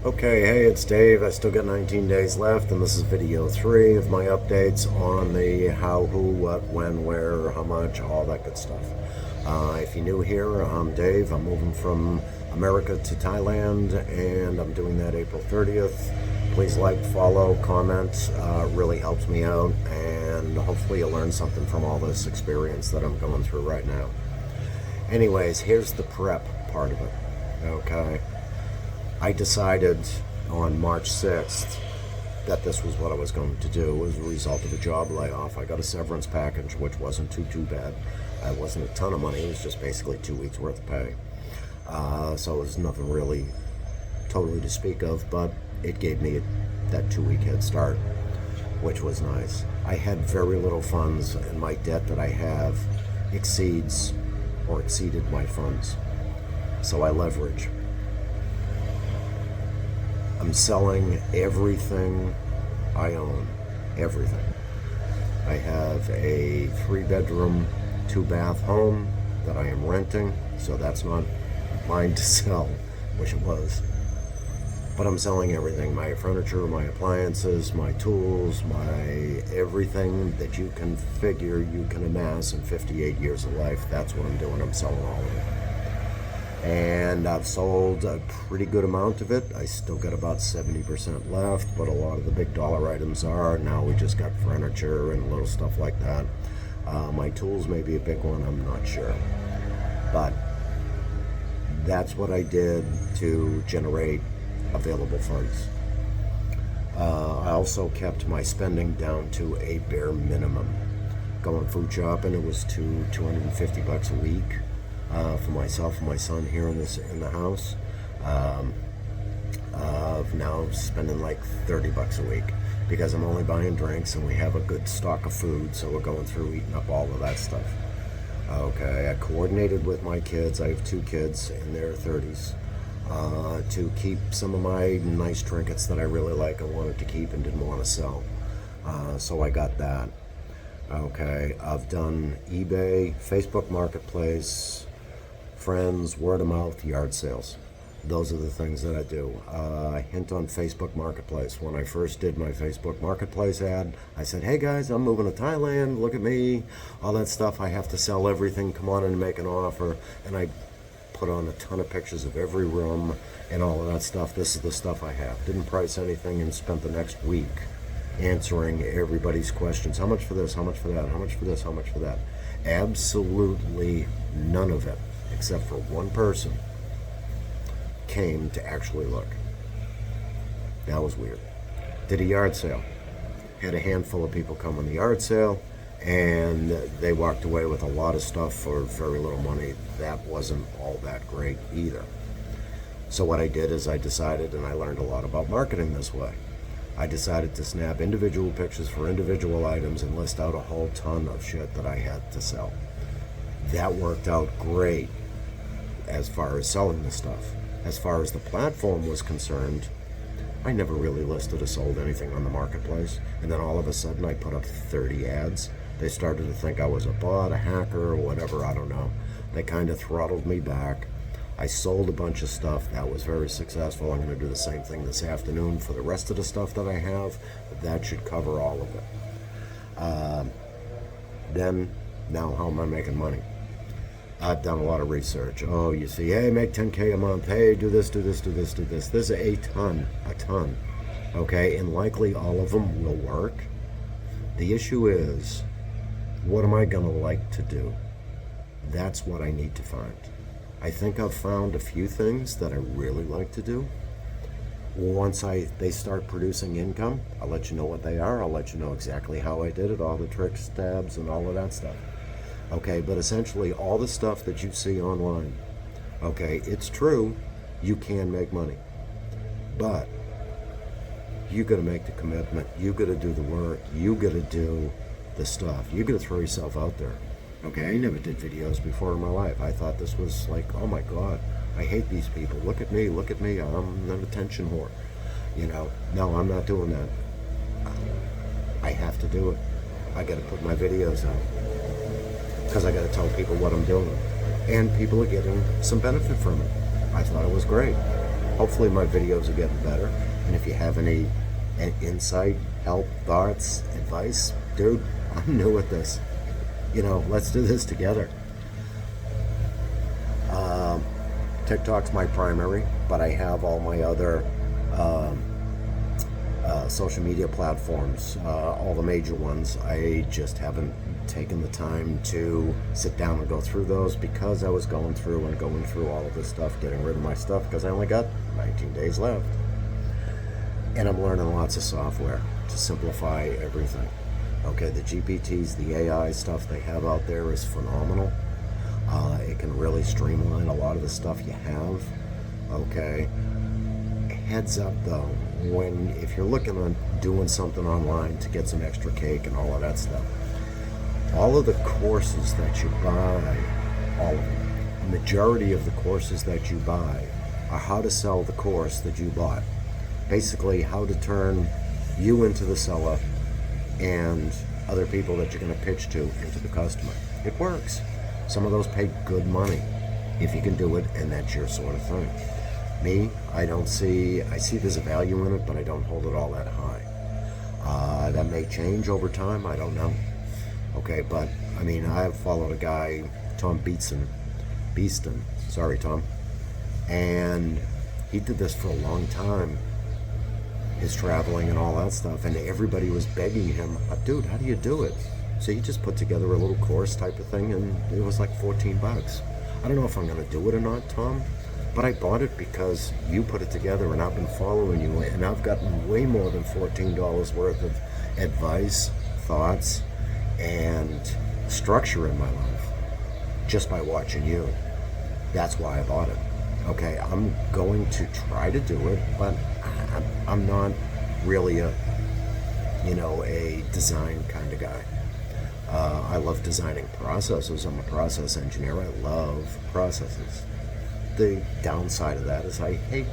Okay, hey, it's Dave. I still got 19 days left, and this is video 3 of my updates on the how, who, what, when, where, how much, all that good stuff. If you're new here, I'm Dave. I'm moving from America to Thailand, and I'm doing that April 30th. Please like, follow, comment. Really helps me out, and hopefully you'll learn something from all this experience that I'm going through right now. Anyways, here's the prep part of it. Okay. I decided on March 6th that this was what I was going to do as a result of a job layoff. I got a severance package, which wasn't too bad. It wasn't a ton of money. It was just basically 2 weeks worth of pay. So it was nothing really totally to speak of, but it gave me that 2 week head start, which was nice. I had very little funds, and my debt that I have exceeded my funds. So I leverage. I'm selling everything I own. Everything. I have a 3-bedroom, 2-bath home that I am renting, so that's not mine to sell, which it was. But I'm selling everything. My furniture, my appliances, my tools, my everything that you can figure you can amass in 58 years of life. That's what I'm doing. I'm selling all of it. And I've sold a pretty good amount of it. I still got about 70% left, but a lot of the big dollar items are. Now we just got furniture and little stuff like that. My tools may be a big one, I'm not sure. But that's what I did to generate available funds. I also kept my spending down to a bare minimum. Going food shopping, it was $250 a week. For myself and my son here in the house. Now spending like $30 a week because I'm only buying drinks and we have a good stock of food, so we're going through eating up all of that stuff. Okay, I coordinated with my kids. I have 2 kids in their 30s to keep some of my nice trinkets that I really like. I wanted to keep and didn't want to sell, so I got that. Okay, I've done eBay, Facebook Marketplace, friends, word of mouth, yard sales. Those are the things that I do. I hint on Facebook Marketplace. When I first did my Facebook Marketplace ad, I said, hey guys, I'm moving to Thailand, look at me, all that stuff. I have to sell everything, come on and make an offer. And I put on a ton of pictures of every room and all of that stuff. This is the stuff I have. Didn't price anything and spent the next week answering everybody's questions. How much for this? How much for that? How much for this? How much for that? Absolutely none of it, except for one person, came to actually look. That was weird. Did a yard sale. Had a handful of people come on the yard sale, and they walked away with a lot of stuff for very little money. That wasn't all that great either. So what I did is I decided, and I learned a lot about marketing this way, I decided to snap individual pictures for individual items and list out a whole ton of shit that I had to sell. That worked out great as far as selling the stuff. As far as the platform was concerned, I never really listed or sold anything on the marketplace. And then all of a sudden I put up 30 ads. They started to think I was a bot, a hacker, or whatever, I don't know. They kind of throttled me back. I sold a bunch of stuff. That was very successful. I'm going to do the same thing this afternoon for the rest of the stuff that I have. That should cover all of it. Now how am I making money? I've done a lot of research. Oh, you see, hey, make 10K a month. Hey, do this, do this, do this, do this. There's a ton. Okay, and likely all of them will work. The issue is, what am I going to like to do? That's what I need to find. I think I've found a few things that I really like to do. Once they start producing income, I'll let you know what they are. I'll let you know exactly how I did it, all the tricks, tabs, and all of that stuff. Okay, but essentially all the stuff that you see online, okay, it's true, you can make money. But you got to make the commitment. You got to do the work. You got to do the stuff. You got to throw yourself out there. Okay, I never did videos before in my life. I thought this was like, oh my God, I hate these people. Look at me, I'm an attention whore. No, I'm not doing that. I have to do it. I got to put my videos out because I got to tell people what I'm doing. And people are getting some benefit from it. I thought it was great. hopefully my videos are getting better. And if you have any insight, help, thoughts, advice, dude, I'm new at this. Let's do this together. TikTok's my primary, but I have all my other social media platforms, all the major ones. I just haven't taken the time to sit down and go through those because I was going through all of this stuff, getting rid of my stuff because I only got 19 days left. And I'm learning lots of software to simplify everything. Okay, the GPTs, the AI stuff they have out there is phenomenal. It can really streamline a lot of the stuff you have. Okay, heads up though, if you're looking on doing something online to get some extra cake and all of that stuff, all of the courses that you buy, all of them, the majority of the courses that you buy are how to sell the course that you bought. Basically, how to turn you into the seller and other people that you're going to pitch to into the customer. It works. Some of those pay good money if you can do it, and that's your sort of thing. Me, I see there's a value in it, but I don't hold it all that high. That may change over time, I don't know. Okay, but I mean, I've followed a guy, Tom Beeston, sorry Tom, and he did this for a long time, his traveling and all that stuff, and everybody was begging him, dude, how do you do it? So he just put together a little course type of thing, and it was like 14 bucks. I don't know if I'm going to do it or not, Tom, but I bought it because you put it together, and I've been following you, and I've gotten way more than $14 worth of advice, thoughts, and structure in my life just by watching you. That's why I bought it. Okay, I'm going to try to do it, but I'm not really a design kind of guy. I love designing processes. I'm a process engineer. I love processes. The downside of that is I hate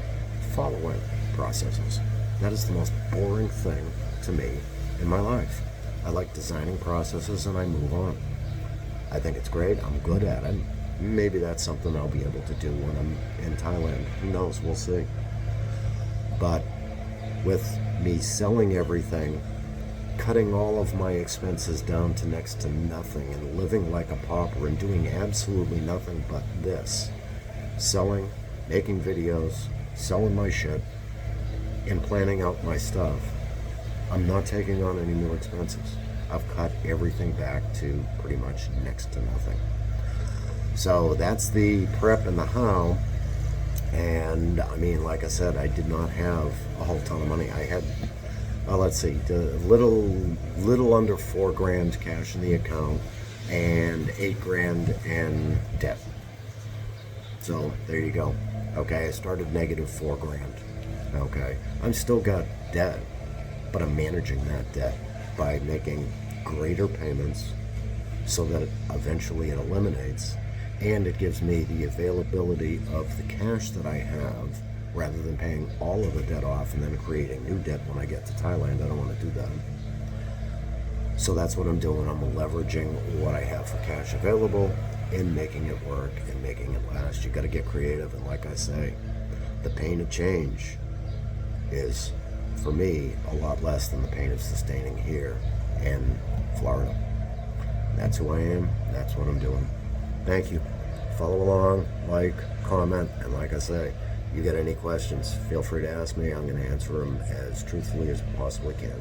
following processes. That is the most boring thing to me in my life. I like designing processes and I move on. I think it's great. I'm good at it. Maybe that's something I'll be able to do when I'm in Thailand. Who knows? We'll see. But with me selling everything, cutting all of my expenses down to next to nothing and living like a pauper and doing absolutely nothing but this, selling, making videos, selling my shit, and planning out my stuff, I'm not taking on any more expenses. I've cut everything back to pretty much next to nothing. So that's the prep and the how. And I mean, like I said, I did not have a whole ton of money. I had, let's see, a little under $4,000 cash in the account and $8,000 in debt. So there you go. Okay, I started negative $4,000. Okay, I'm still got debt, but I'm managing that debt by making greater payments so that eventually it eliminates, and it gives me the availability of the cash that I have rather than paying all of the debt off and then creating new debt when I get to Thailand. I don't want to do that. So that's what I'm doing. I'm leveraging what I have for cash available and making it work and making it last. You got to get creative, and like I say, the pain of change is, for me, a lot less than the pain of sustaining here in Florida. That's who I am. That's what I'm doing. Thank you. Follow along, like, comment, and like I say, you got any questions, feel free to ask me. I'm going to answer them as truthfully as I possibly can.